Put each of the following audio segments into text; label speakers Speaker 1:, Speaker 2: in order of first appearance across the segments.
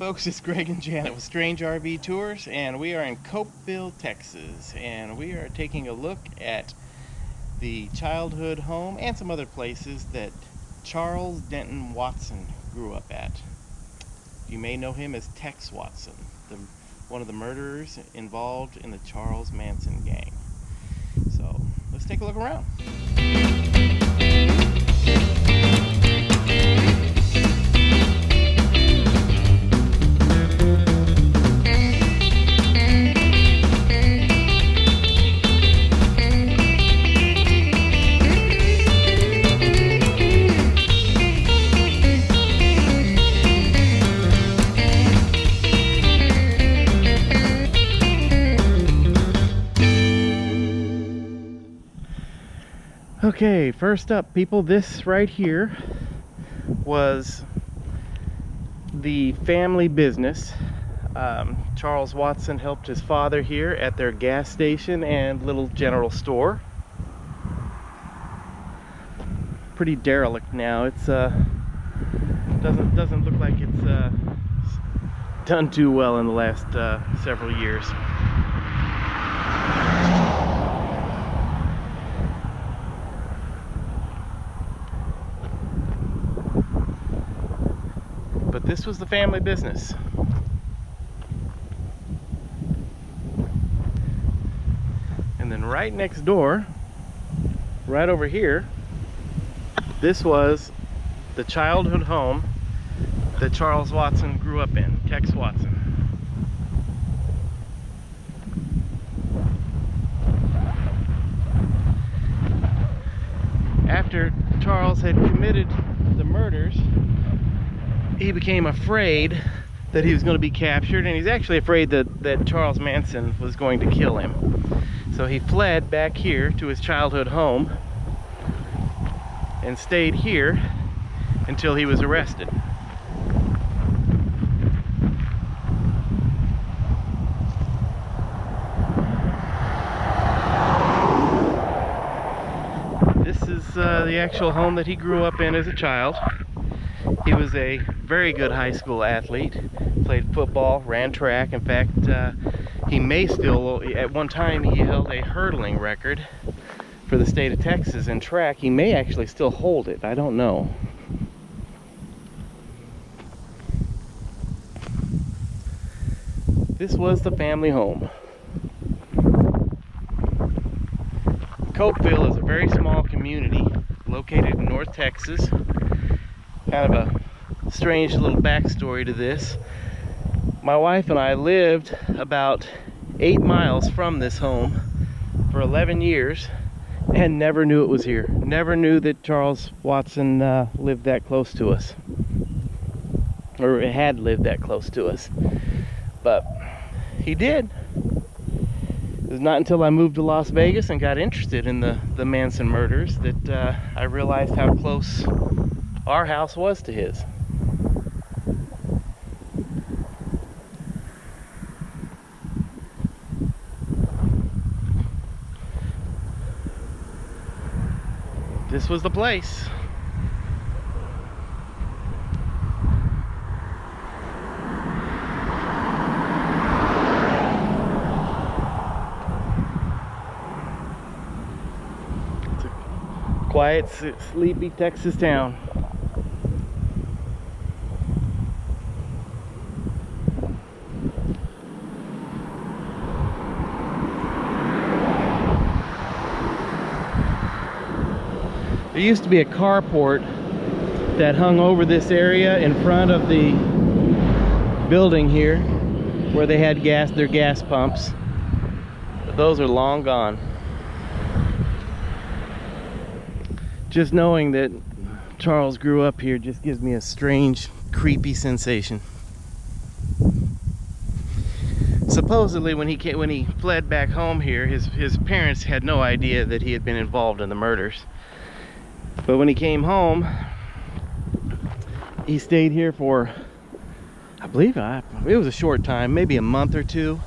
Speaker 1: Folks, it's Greg and Janet with Strange RV Tours, and we are in Copeville, Texas, and we are taking a look at the childhood home and some other places that Charles Denton Watson grew up at. You may know him as Tex Watson, one of the murderers involved in the Charles Manson gang. So let's take a look around. Okay, first up, people, this right here was the family business. Charles Watson helped his father here at their gas station and little general store. Pretty derelict now. It's doesn't look like it's done too well in the last several years. But this was the family business. And then right next door, right over here, this was the childhood home that Charles Watson grew up in, Tex Watson. After Charles had committed the murders, he became afraid that he was going to be captured, and he's actually afraid that Charles Manson was going to kill him. So he fled back here to his childhood home and stayed here until he was arrested. This is the actual home that he grew up in as a child. He was a very good high school athlete, played football, ran track. In fact, he may still, at one time he held a hurdling record for the state of Texas in track. He may actually still hold it, I don't know. This was the family home. Copeville is a very small community located in North Texas. Kind of a strange little backstory to this. My wife and I lived about 8 miles from this home for 11 years and never knew it was here. Never knew that Charles Watson lived that close to us, or had lived that close to us. But he did. It was not until I moved to Las Vegas and got interested in the Manson murders that I realized how close our house was to his. This was the place. It's a quiet, sleepy Texas town. There used to be a carport that hung over this area in front of the building here where they had their gas pumps. But those are long gone. Just knowing that Charles grew up here just gives me a strange, creepy sensation. Supposedly when he fled back home here, his parents had no idea that he had been involved in the murders. But when he came home, he stayed here for, I believe it was a short time, maybe a month or two.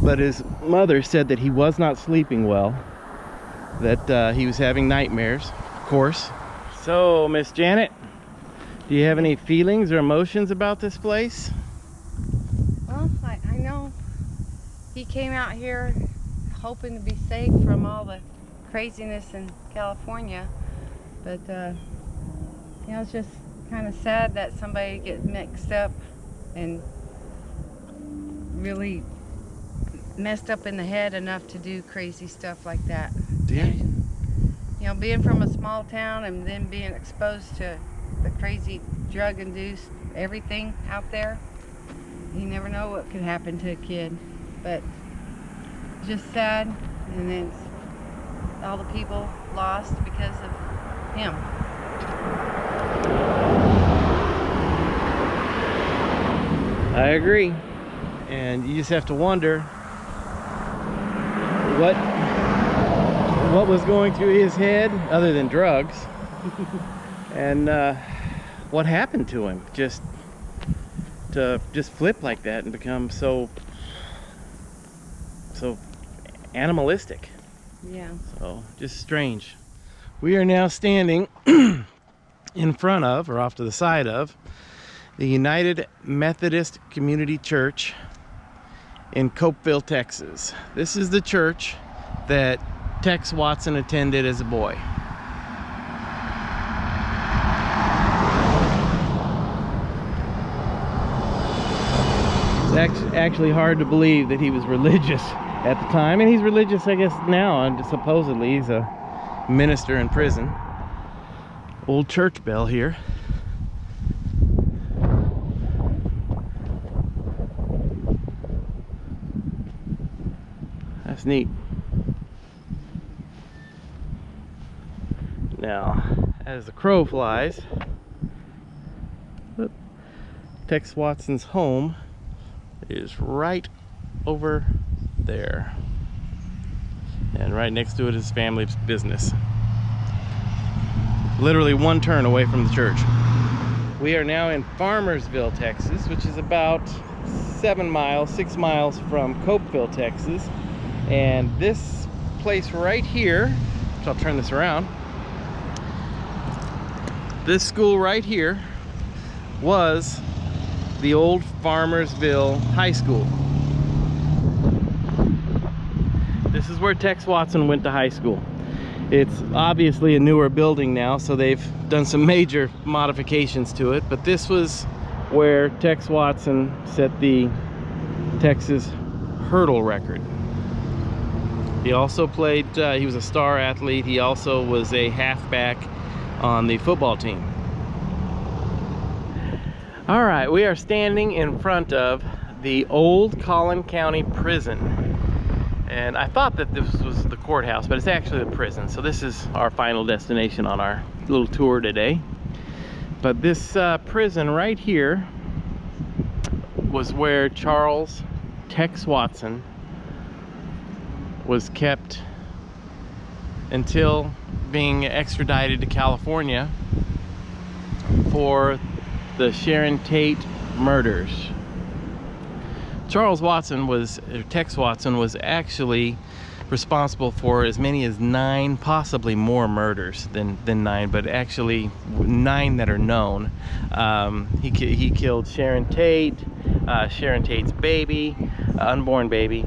Speaker 1: But his mother said that he was not sleeping well, that he was having nightmares, of course. So, Miss Janet, do you have any feelings or emotions about this place?
Speaker 2: Well, I know he came out here hoping to be safe from all the craziness in California, but you know, it's just kind of sad that somebody gets mixed up and really messed up in the head enough to do crazy stuff like that.
Speaker 1: Yeah.
Speaker 2: You know, being from a small town and then being exposed to the crazy drug-induced everything out there, you never know what could happen to a kid. But just sad, and then all the people lost because of him.
Speaker 1: I agree. And you just have to wonder what was going through his head other than drugs, and what happened to him to flip like that and become so animalistic.
Speaker 2: Yeah.
Speaker 1: So just strange. We are now standing in front of, or off to the side of, the United Methodist Community Church in Copeville, Texas. This is the church that Tex Watson attended as a boy. It's actually hard to believe that he was religious at the time, and he's religious, I guess, now, and supposedly he's a minister in prison. Old church bell here. That's neat. Now, as the crow flies, Tex Watson's home is right over there. And right next to it is his family's business. Literally one turn away from the church. We are now in Farmersville, Texas, which is about 6 miles from Copeville, Texas. And this place right here, so I'll turn this around. This school right here was the old Farmersville High School. This is where Tex Watson went to high school. It's obviously a newer building now, so they've done some major modifications to it, but this was where Tex Watson set the Texas hurdle record. He also played, he was a star athlete. He also was a halfback on the football team. All right, we are standing in front of the old Collin County prison. And I thought that this was the courthouse, but it's actually the prison. So this is our final destination on our little tour today. But this prison right here was where Charles Tex Watson was kept until being extradited to California for the Sharon Tate murders. Tex Watson was actually responsible for as many as 9, possibly more murders than 9, but actually 9 that are known. He killed Sharon Tate, Sharon Tate's baby, unborn baby.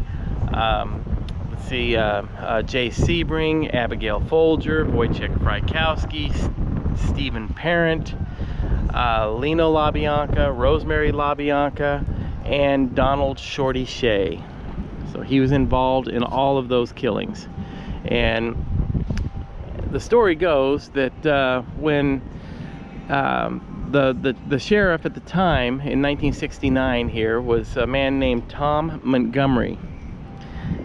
Speaker 1: Let's see, Jay Sebring, Abigail Folger, Wojciech Frykowski, Stephen Parent, Lino LaBianca, Rosemary LaBianca, and Donald Shorty Shea. So he was involved in all of those killings. And the story goes that when the sheriff at the time in 1969 here was a man named Tom Montgomery.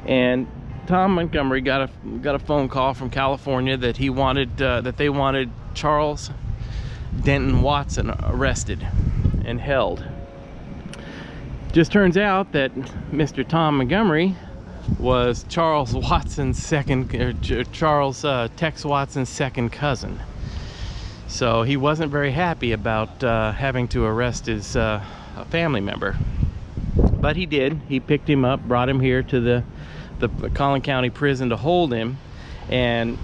Speaker 1: And Tom Montgomery got a phone call from California that he wanted they wanted Charles Denton Watson arrested and held. Just turns out that Mr. Tom Montgomery was Charles Tex Watson's second cousin. So he wasn't very happy about having to arrest his family member. But he did. He picked him up, brought him here to the Collin County prison to hold him. And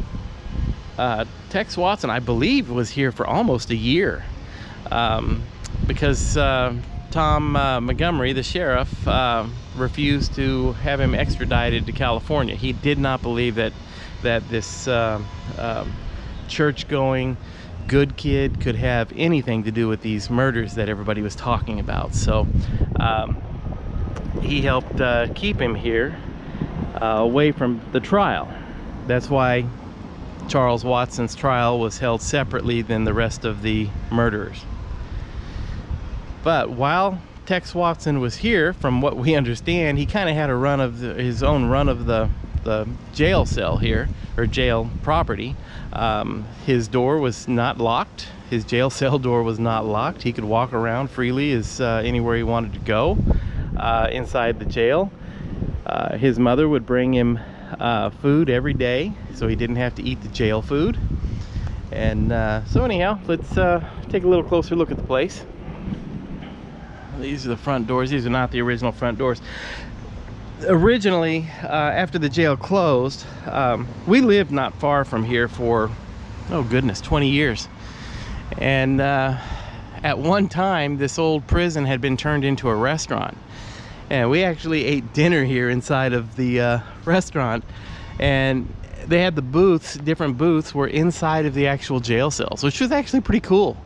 Speaker 1: Tex Watson, I believe, was here for almost a year. Because Tom Montgomery, the sheriff, refused to have him extradited to California. He did not believe that this church-going good kid could have anything to do with these murders that everybody was talking about. So he helped keep him here away from the trial. That's why Charles Watson's trial was held separately than the rest of the murderers. But while Tex Watson was here, from what we understand, he kind of had a run of his own run of the jail cell here, or jail property. His door was not locked. His jail cell door was not locked. He could walk around freely as anywhere he wanted to go inside the jail. His mother would bring him food every day, so he didn't have to eat the jail food. And so anyhow, let's take a little closer look at the place. These are the front doors. These are not the original front doors. Originally, after the jail closed, we lived not far from here for, oh goodness, 20 years. And at one time, this old prison had been turned into a restaurant. And we actually ate dinner here inside of the restaurant. And they had the booths, different booths were inside of the actual jail cells, which was actually pretty cool.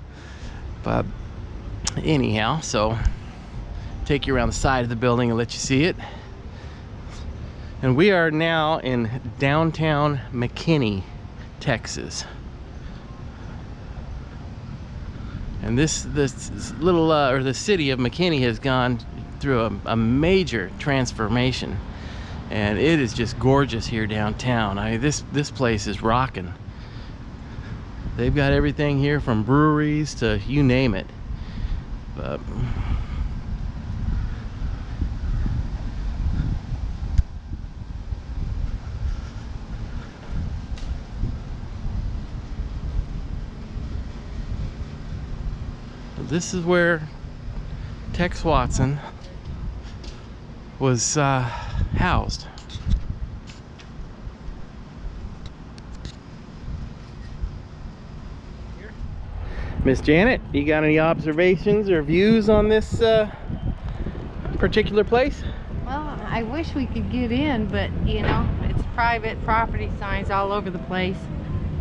Speaker 1: But anyhow, so take you around the side of the building and let you see it. And we are now in downtown McKinney, Texas. And this little, or the city of McKinney has gone through a major transformation. And it is just gorgeous here downtown. I mean, this place is rocking. They've got everything here from breweries to you name it. But this is where Tex Watson was housed. Miss Janet, you got any observations or views on this particular place?
Speaker 2: Well, I wish we could get in, but you know, it's private property signs all over the place.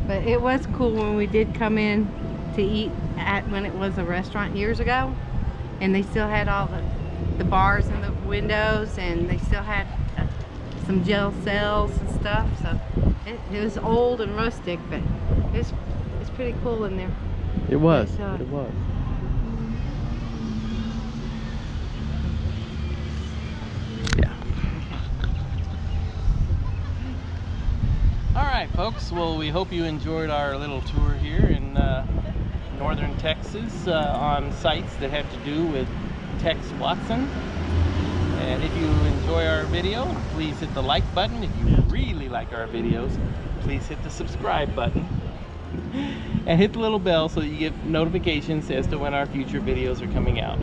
Speaker 2: But it was cool when we did come in to eat at when it was a restaurant years ago, and they still had all the bars and the windows, and they still had some jail cells and stuff. So it was old and rustic, but it's pretty cool in there.
Speaker 1: It was.
Speaker 2: But,
Speaker 1: it was. Yeah. All right, folks. Well, we hope you enjoyed our little tour here in northern Texas on sites that have to do with Tex Watson. And if you enjoy our video, please hit the like button. If you really like our videos, please hit the subscribe button. And hit the little bell so that you get notifications as to when our future videos are coming out.